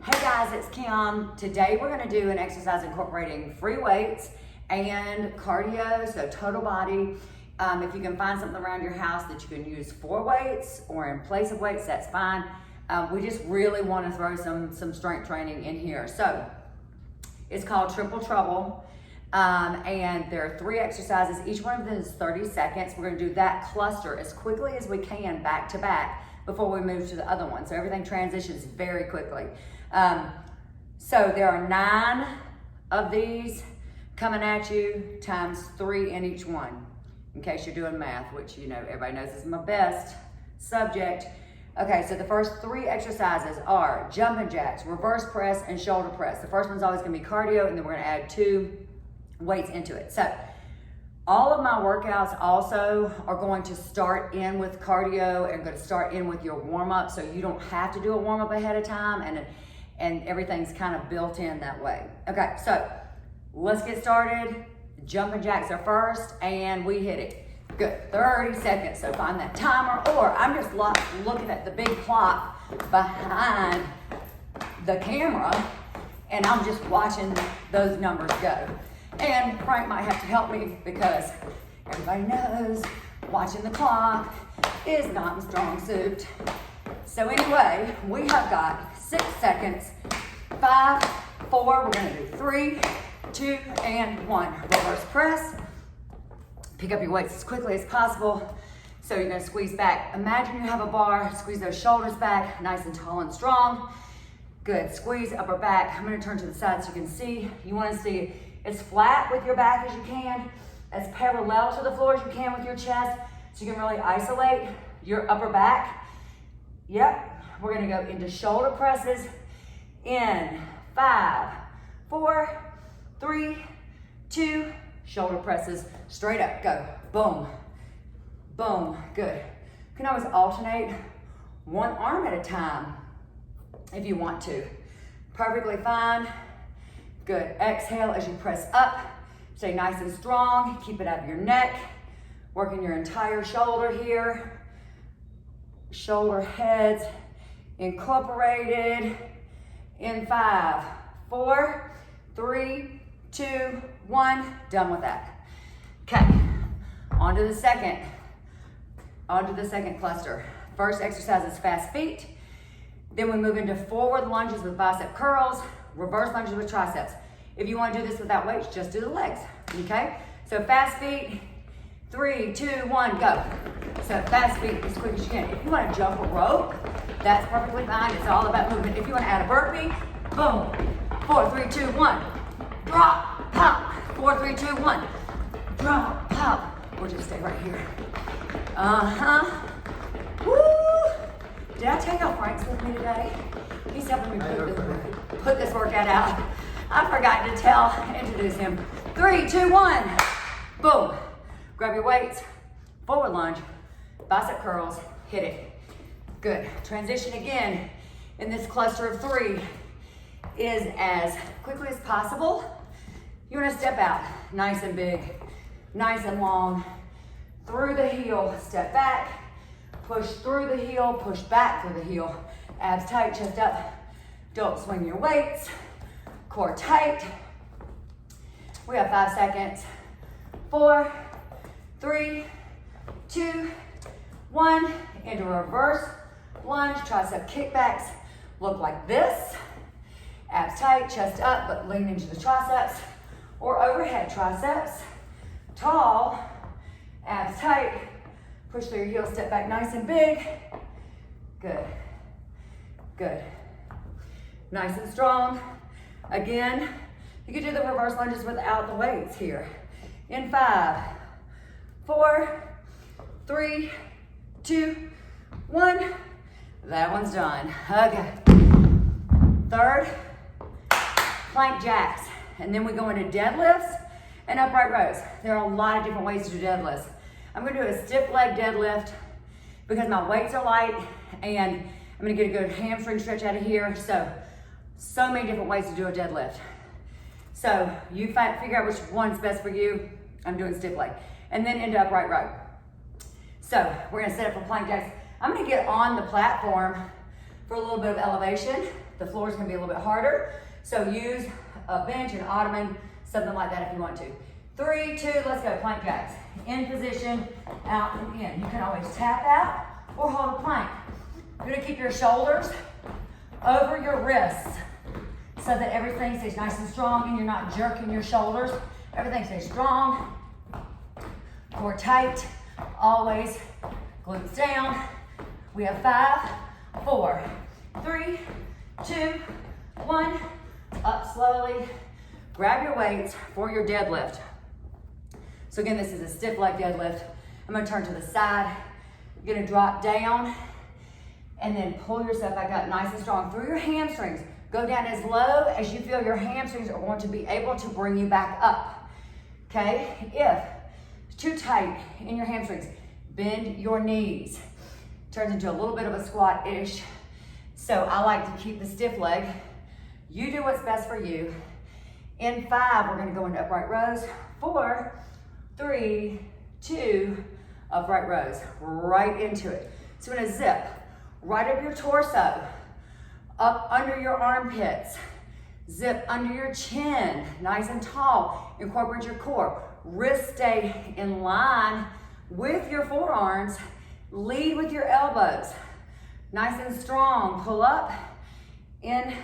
Hey guys, it's Kim. Today we're going to do an exercise incorporating free weights and cardio, so total body. If you can find something around your house that you can use for weights or in place of weights, that's fine. We just really want to throw some strength training in here. So it's called Triple Trouble, and there are 3 exercises. Each one of them is 30 seconds. We're going to do that cluster as quickly as we can back to back before we move to the other one. So everything transitions very quickly. So there are 9 of these coming at you times 3 in each one, in case you're doing math, which you know everybody knows is my best subject. Okay, so the first 3 exercises are jumping jacks, reverse press, and shoulder press. The first one's always gonna be cardio, and then we're gonna add 2 weights into it. So all of my workouts also are going to start in with cardio and going to start in with your warm-up, so you don't have to do a warm-up ahead of time, and everything's kind of built in that way. Okay, so let's get started. Jumping jacks are first, and we hit it. Good, 30 seconds, so find that timer, or I'm just looking at the big clock behind the camera, and I'm just watching those numbers go. And Frank might have to help me because everybody knows watching the clock is not my strong suit. So anyway, we have got 6 seconds, 5, 4, we're gonna do 3, 2, and 1. Reverse press. Pick up your weights as quickly as possible. So you're gonna squeeze back. Imagine you have a bar, squeeze those shoulders back, nice and tall and strong. Good, squeeze upper back. I'm gonna turn to the side so you can see. You wanna see as flat with your back as you can, as parallel to the floor as you can with your chest, so you can really isolate your upper back. Yep, we're gonna go into shoulder presses in 5, 4, 3, 2, shoulder presses, straight up, go, boom, boom, good. You can always alternate one arm at a time if you want to. Perfectly fine. Good, exhale as you press up. Stay nice and strong, keep it out of your neck. Working your entire shoulder here. Shoulder heads incorporated in 5, 4, 3, 2, 1, done with that. Okay, on to the second cluster. First exercise is fast feet. Then we move into forward lunges with bicep curls, reverse lunges with triceps. If you want to do this without weights, just do the legs, okay? So fast feet, 3, 2, 1, go. So fast feet as quick as you can. If you want to jump a rope, that's perfectly fine. It's all about movement. If you want to add a burpee, boom, 4, 3, 2, 1, drop, pop, 4, 3, 2, 1, drop, pop. Or just stay right here. Woo! Did I tell y'all Frank's with me today? He's helping me put this workout out. I forgot to introduce him. 3, 2, 1, boom. Grab your weights, forward lunge, bicep curls, hit it. Good, transition again in this cluster of 3 is as quickly as possible. You wanna step out, nice and big, nice and long, through the heel, step back, push through the heel, push back through the heel, abs tight, chest up. Don't swing your weights, core tight. We have 5 seconds. 4, 3, 2, 1. Into reverse lunge, tricep kickbacks. Look like this. Abs tight, chest up, but lean into the triceps. Or overhead triceps. Tall, abs tight. Push through your heels, step back nice and big. Good, good. Nice and strong. Again, you can do the reverse lunges without the weights here. In 5, 4, 3, 2, 1. That one's done. Okay. Third, plank jacks. And then we go into deadlifts and upright rows. There are a lot of different ways to do deadlifts. I'm gonna do a stiff leg deadlift because my weights are light and I'm gonna get a good hamstring stretch out of here. So many different ways to do a deadlift. So you figure out which one's best for you. I'm doing stiff leg. And then into upright row. So we're gonna set up for plank jacks. I'm gonna get on the platform for a little bit of elevation. The floor is gonna be a little bit harder. So use a bench, an ottoman, something like that if you want to. 3, 2, let's go, plank jacks. In position, out and in. You can always tap out or hold a plank. You're gonna keep your shoulders over your wrists so that everything stays nice and strong and you're not jerking your shoulders. Everything stays strong, core tight, always glutes down. We have 5, 4, 3, 2, 1. Up slowly. Grab your weights for your deadlift. So again, this is a stiff leg deadlift. I'm gonna turn to the side. You're gonna drop down and then pull yourself back up nice and strong through your hamstrings. Go down as low as you feel your hamstrings are going to be able to bring you back up. Okay, if it's too tight in your hamstrings, bend your knees. Turns into a little bit of a squat-ish. So I like to keep the stiff leg. You do what's best for you. In 5, we're gonna go into upright rows. 4, 3, 2, upright rows. Right into it. So we're gonna zip right up your torso, up under your armpits. Zip under your chin, nice and tall. Incorporate your core. Wrists stay in line with your forearms. Lead with your elbows. Nice and strong. Pull up in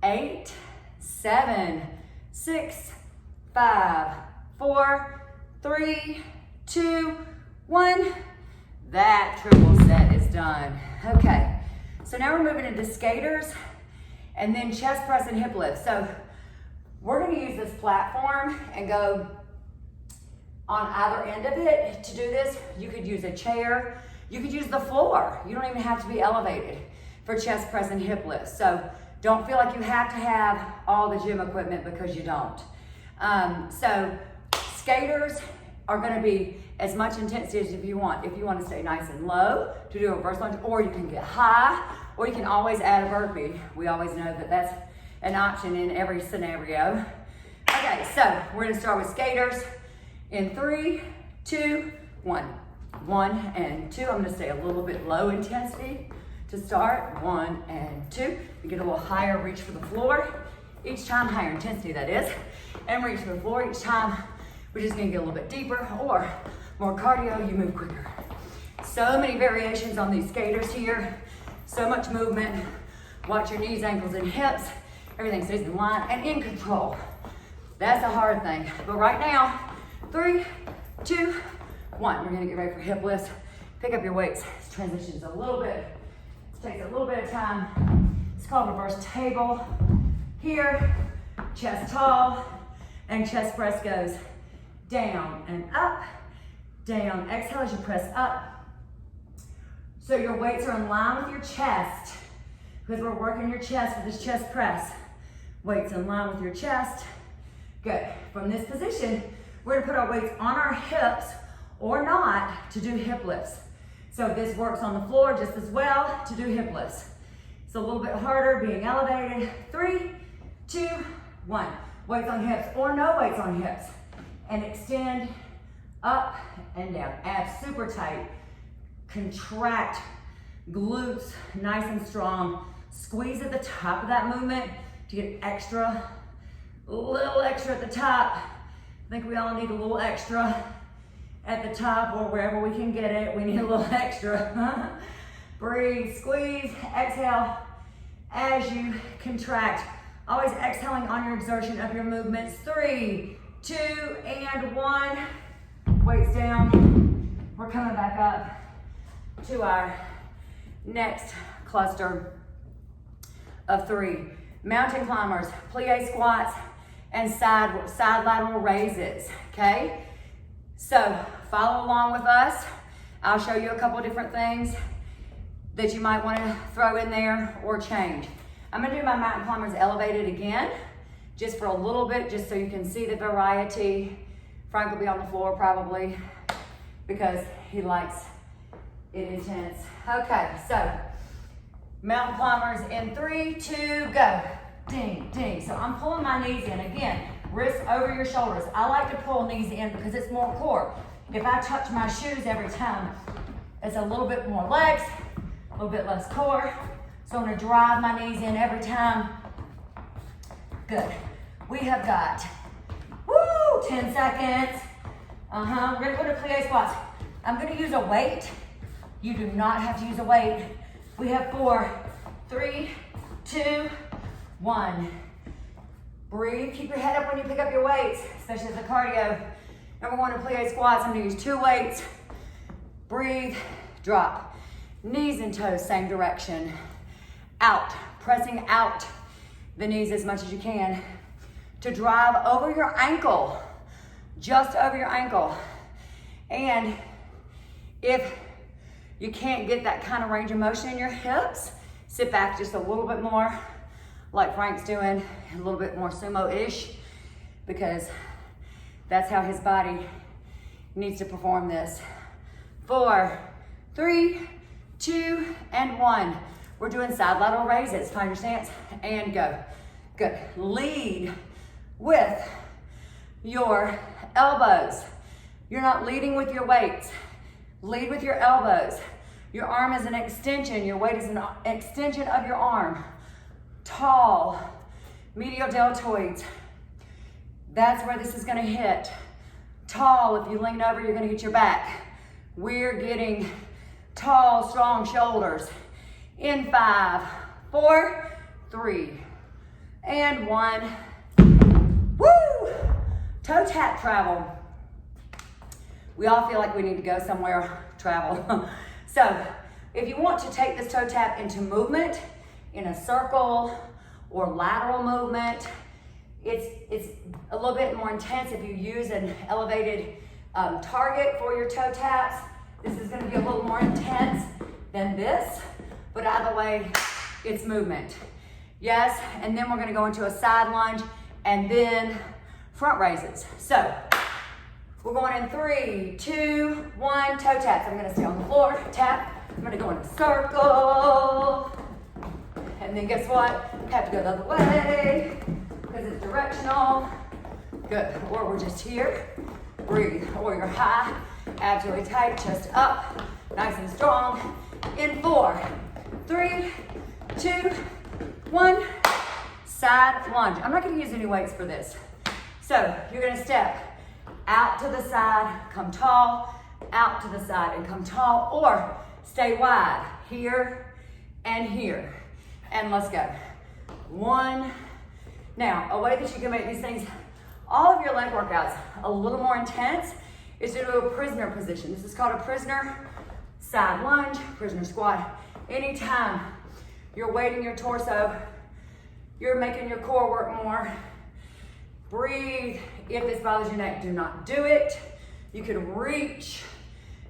8, 7, 6, 5, 4, 3, 2, 1. That triple set is done. Okay, so now we're moving into skaters and then chest press and hip lift. So we're gonna use this platform and go on either end of it. To do this, you could use a chair, you could use the floor. You don't even have to be elevated for chest press and hip lifts. So don't feel like you have to have all the gym equipment because you don't. So skaters are gonna be as much intensity as if you want. If you want to stay nice and low to do a reverse lunge, or you can get high, or you can always add a burpee. We always know that that's an option in every scenario. Okay, so we're gonna start with skaters in 3, 2, 1. 1 and 2. I'm gonna stay a little bit low intensity to start. 1 and 2. You get a little higher, reach for the floor. Each time, higher intensity that is. And reach for the floor each time. We're just gonna get a little bit deeper, or more cardio, you move quicker. So many variations on these skaters here. So much movement. Watch your knees, ankles, and hips. Everything stays in line and in control. That's the hard thing. But right now, 3, 2, 1. We're gonna get ready for hip lifts. Pick up your weights. This transitions a little bit. This takes a little bit of time. It's called reverse table. Here, chest tall, and chest press goes down and up, down. Exhale as you press up. So your weights are in line with your chest because we're working your chest with this chest press. Weights in line with your chest. Good. From this position, we're gonna put our weights on our hips or not to do hip lifts. So this works on the floor just as well to do hip lifts. It's a little bit harder being elevated. 3, 2, 1. Weights on hips or no weights on hips. And extend up and down. Abs super tight. Contract glutes nice and strong. Squeeze at the top of that movement to get extra, a little extra at the top. I think we all need a little extra at the top, or wherever we can get it. We need a little extra. Breathe, squeeze, exhale as you contract. Always exhaling on your exertion of your movements. 3, 2, and 1. Weights down. We're coming back up to our next cluster of 3. Mountain climbers, plie squats, and side lateral raises, okay? So follow along with us. I'll show you a couple different things that you might want to throw in there or change. I'm gonna do my mountain climbers elevated again, just for a little bit, just so you can see the variety. Frank will be on the floor probably because he likes it intense. Okay, so mountain climbers in 3, 2, go. Ding, ding. So I'm pulling my knees in again. Wrists over your shoulders. I like to pull knees in because it's more core. If I touch my shoes every time, it's a little bit more legs, a little bit less core. So I'm gonna drive my knees in every time. Good. We have got, 10 seconds. We're gonna go to plie squats. I'm gonna use a weight. You do not have to use a weight. We have 4, 3, 2, 1. Breathe, keep your head up when you pick up your weights, especially as a cardio. Number 1 in plie squats, I'm gonna use 2 weights. Breathe, drop. Knees and toes, same direction. Out, pressing out the knees as much as you can to drive over your ankle, just over your ankle. And if you can't get that kind of range of motion in your hips, sit back just a little bit more, like Frank's doing, a little bit more sumo-ish, because that's how his body needs to perform this. 4, 3, 2, and 1. We're doing side lateral raises. Find your stance and go. Good. Lead with your elbows. You're not leading with your weights. Lead with your elbows. Your arm is an extension. Your weight is an extension of your arm. Tall, medial deltoids. That's where this is gonna hit. Tall, if you lean over, you're gonna hit your back. We're getting tall, strong shoulders. In 5, 4, 3, and 1. Woo! Toe tap travel. We all feel like we need to go somewhere, travel. So, if you want to take this toe tap into movement, in a circle or lateral movement, it's a little bit more intense if you use an elevated target for your toe taps. This is gonna be a little more intense than this, but either way, it's movement. Yes, and then we're gonna go into a side lunge and then front raises. So, we're going in 3, 2, 1, toe taps. I'm gonna stay on the floor, tap. I'm gonna go in a circle. And then guess what? Have to go the other way because it's directional. Good, or we're just here. Breathe, or you're high, abs really tight, chest up, nice and strong. In 4, 3, 2, 1, side lunge. I'm not gonna use any weights for this. So you're gonna step out to the side, come tall, out to the side and come tall, or stay wide, here and here. And let's go. 1. Now, a way that you can make these things, all of your leg workouts, a little more intense is to do a prisoner position. This is called a prisoner side lunge, prisoner squat. Anytime you're weighting your torso, you're making your core work more. Breathe. If this bothers your neck, do not do it. You could reach,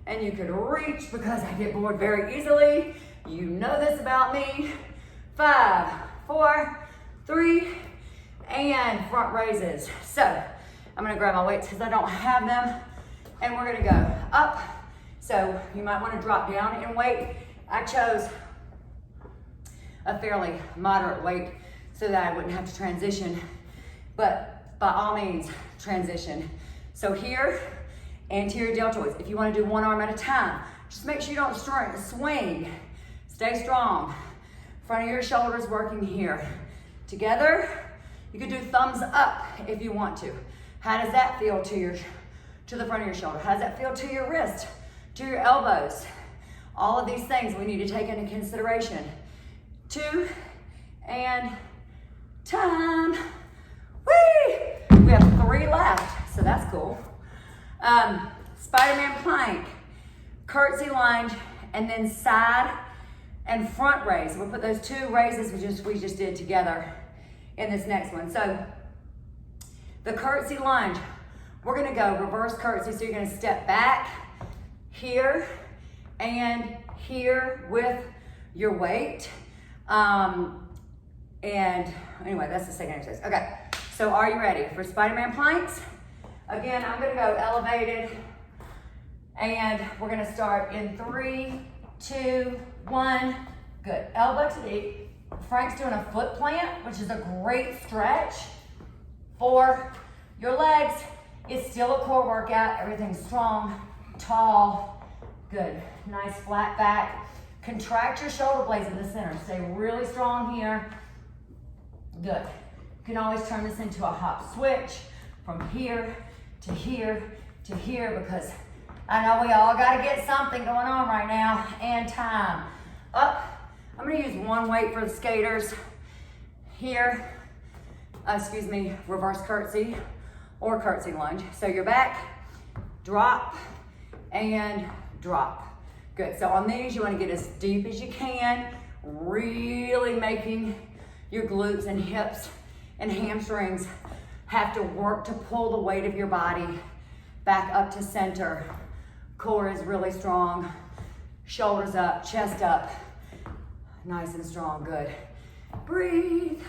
and you could reach because I get bored very easily. You know this about me. 5, 4, 3, and front raises. So I'm gonna grab my weights because I don't have them, and we're gonna go up. So you might want to drop down in weight. I chose a fairly moderate weight so that I wouldn't have to transition, but by all means, transition. So here, anterior deltoids. If you want to do one arm at a time, just make sure you don't swing. Stay strong. Front of your shoulders working here. Together, you can do thumbs up if you want to. How does that feel to the front of your shoulder? How does that feel to your wrist, to your elbows? All of these things we need to take into consideration. 2, and time. Whee! We have 3 left, so that's cool. Spider-Man plank, curtsy lunge, and then side and front raise. We'll put those 2 raises we just did together in this next one. So the curtsy lunge, we're gonna go reverse curtsy. So you're gonna step back here and here with your weight. And anyway, that's the second exercise. Okay, so are you ready for Spider-Man planks? Again, I'm gonna go elevated, and we're gonna start in 3, 2, 1. Good, elbow to knee. Frank's doing a foot plant, which is a great stretch for your legs. It's still a core workout. Everything's strong, tall. Good, nice flat back. Contract your shoulder blades in the center. Stay really strong here. Good. You can always turn this into a hop switch from here to here to here, because I know we all got to get something going on right now. And time. Up. I'm going to use one weight for the skaters. Here. Reverse curtsy or curtsy lunge. So you're back, drop, and drop. Good. So on these, you want to get as deep as you can, really making your glutes and hips and hamstrings have to work to pull the weight of your body back up to center. Core is really strong. Shoulders up, chest up. Nice and strong. Good. Breathe.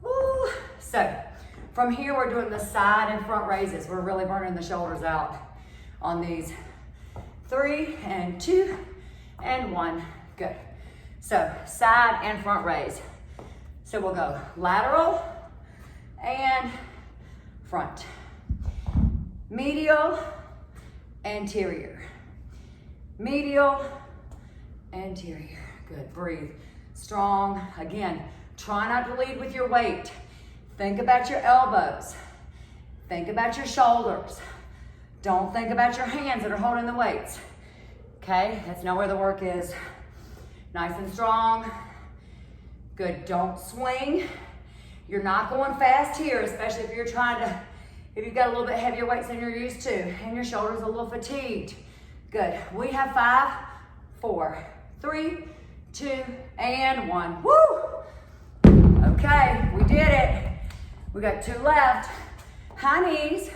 Woo. So from here, we're doing the side and front raises. We're really burning the shoulders out on these. 3 and 2 and 1. Good. So side and front raise. So we'll go lateral and front. Medial, anterior. Medial, anterior. Good. Breathe. Strong. Again, try not to lead with your weight. Think about your elbows. Think about your shoulders. Don't think about your hands that are holding the weights. Okay, that's not where the work is. Nice and strong. Good, don't swing. You're not going fast here, especially if you've got a little bit heavier weights than you're used to, and your shoulders a little fatigued. Good, we have 5, 4, 3, 2, and 1. Woo! Okay, we did it. We got 2 left. High knees,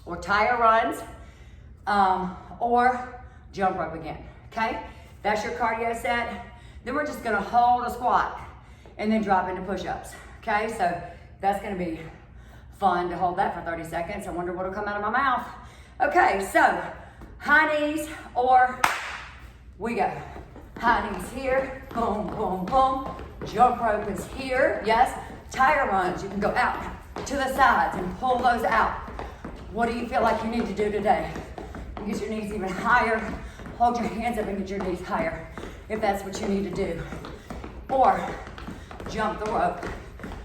or tire runs, or jump rope again, okay? That's your cardio set. Then we're just gonna hold a squat and then drop into push-ups, okay? So that's gonna be fun to hold that for 30 seconds. I wonder what'll come out of my mouth. Okay, so high knees, or we go. High knees here, boom, boom, boom. Jump rope is here, yes. Tire runs, you can go out to the sides and pull those out. What do you feel like you need to do today? Get your knees even higher. Hold your hands up and get your knees higher if that's what you need to do. Or jump the rope,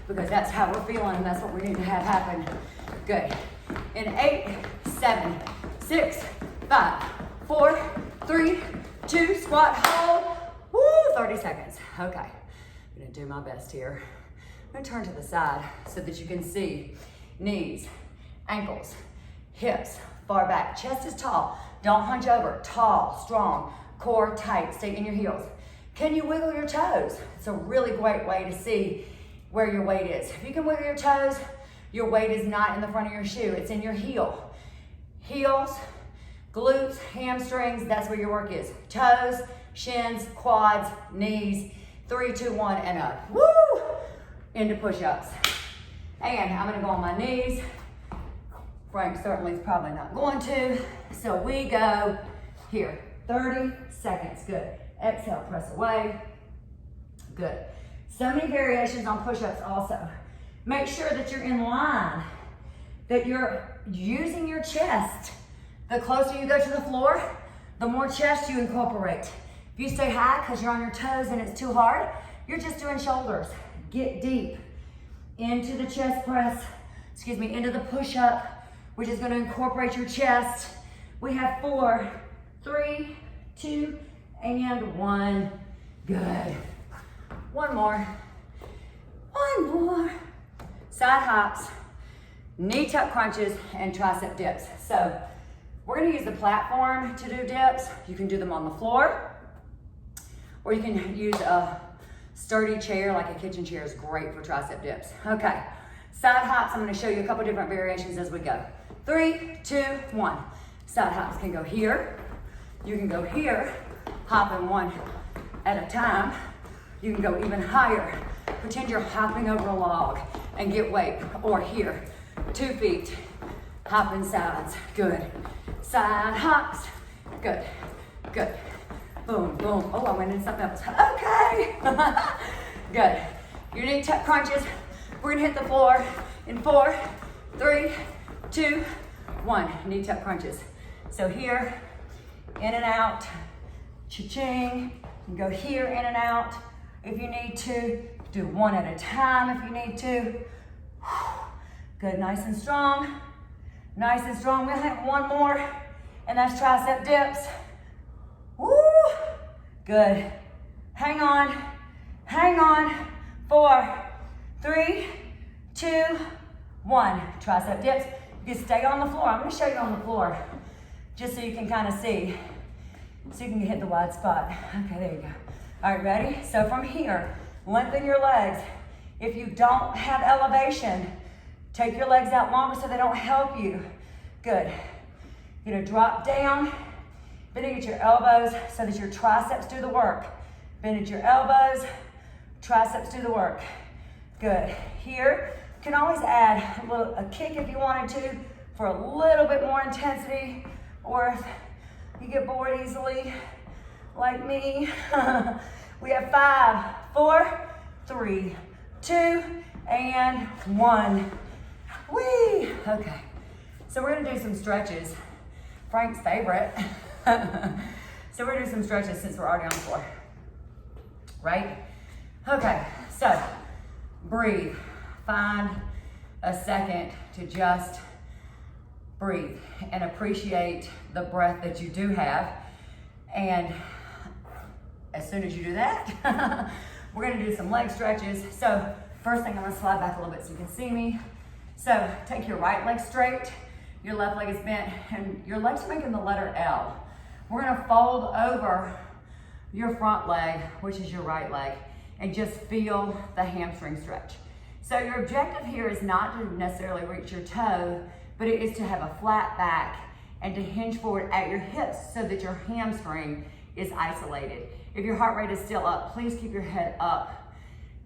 because that's how we're feeling and that's what we need to have happen. Good. In 8, 7, 6, 5, 4, 3, 2, squat, hold. Woo, 30 seconds. Okay, I'm gonna do my best here. I'm gonna turn to the side so that you can see knees, ankles, hips, far back. Chest is tall. Don't hunch over. Tall, strong, core tight. Stay in your heels. Can you wiggle your toes? It's a really great way to see where your weight is. If you can wiggle your toes, your weight is not in the front of your shoe. It's in your heel. Heels, glutes, hamstrings, that's where your work is. Toes, shins, quads, knees. 3, 2, 1, and up. Woo! Into push-ups. And I'm gonna go on my knees. Frank certainly is probably not going to. So we go here, 30 seconds, good. Exhale, press away, good. So many variations on push-ups also. Make sure that you're in line, that you're using your chest. The closer you go to the floor, the more chest you incorporate. If you stay high because you're on your toes and it's too hard, you're just doing shoulders. Get deep into the chest press, into the push-up, which is going to incorporate your chest. We have 4, 3, 2, and 1. Good. One more. Side hops, knee tuck crunches, and tricep dips. So we're going to use the platform to do dips. You can do them on the floor, or you can use a sturdy chair, like a kitchen chair is great for tricep dips. Okay, side hops, I'm going to show you a couple different variations as we go. 3, 2, 1. Side hops can go here. You can go here, hopping one at a time. You can go even higher. Pretend you're hopping over a log and get weight. Or here, 2 feet, hopping sides. Good. Side hops. Good. Good. Boom, boom. Oh, I went into something else. Okay. Good. Your knee tuck crunches. We're gonna hit the floor in 4, 3, 2, 1. Knee tuck crunches. So here, in and out, Cha-ching. You can go here, in and out if you need to. Do one at a time if you need to. Good, nice and strong. Nice and strong. We're gonna have one more, and that's tricep dips. Woo! Good. Hang on. Hang on. 4, 3, 2, 1. Tricep dips. You can stay on the floor. I'm gonna show you on the floor, just so you can kind of see. So you can hit the wide spot. Okay, there you go. All right, ready? So from here, lengthen your legs. If you don't have elevation, take your legs out longer so they don't help you. Good. You're gonna drop down, bending at your elbows so that your triceps do the work. Bend at your elbows, triceps do the work. Good. Here, you can always add a kick if you wanted to for a little bit more intensity, or if you get bored easily, like me. We have 5, 4, 3, 2, and 1. Whee! Okay, so we're gonna do some stretches. Frank's favorite. So we're gonna do some stretches since we're already on the floor. Right? Okay, so breathe. Find a second to just breathe and appreciate the breath that you do have. And as soon as you do that, we're gonna do some leg stretches. So first thing, I'm gonna slide back a little bit so you can see me. So take your right leg straight, your left leg is bent, and your legs are making the letter L. We're gonna fold over your front leg, which is your right leg, and just feel the hamstring stretch. So your objective here is not to necessarily reach your toe, but it is to have a flat back and to hinge forward at your hips so that your hamstring is isolated. If your heart rate is still up, please keep your head up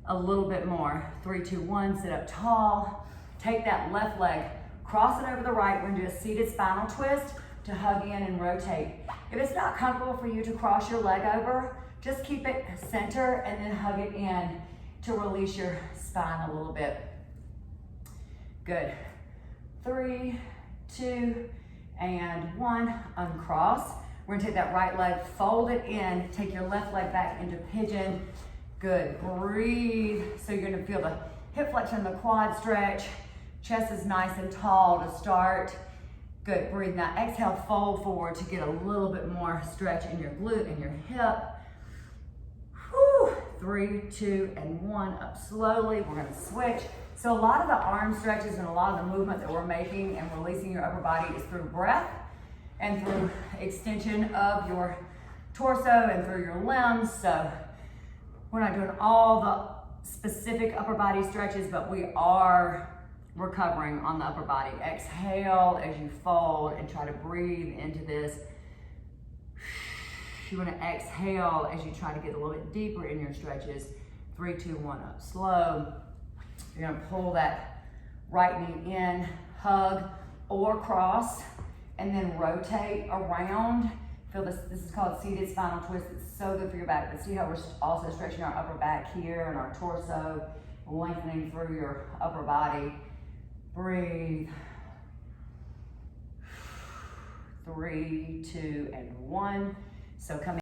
a little bit more. 3, 2, 1, sit up tall. Take that left leg, cross it over the right. We're gonna do a seated spinal twist to hug in and rotate. If it's not comfortable for you to cross your leg over, just keep it center and then hug it in to release your spine a little bit. Good. 3, 2, and 1. Uncross. We're gonna take that right leg, fold it in, take your left leg back into pigeon. Good. Breathe. So you're gonna feel the hip flexion, the quad stretch. Chest is nice and tall to start. Good. Breathe. Now exhale, fold forward to get a little bit more stretch in your glute and your hip. Whew. 3, 2, and 1. Up slowly. We're gonna switch. So a lot of the arm stretches and a lot of the movement that we're making and releasing your upper body is through breath and through extension of your torso and through your limbs. So we're not doing all the specific upper body stretches, but we are recovering on the upper body. Exhale as you fold and try to breathe into this. You want to exhale as you try to get a little bit deeper in your stretches. 3, 2, 1, up slow. You're gonna pull that right knee in, hug or cross, and then rotate around. Feel this is called seated spinal twist. It's so good for your back. But see how we're also stretching our upper back here and our torso, lengthening through your upper body. Breathe. 3, 2, and 1. So come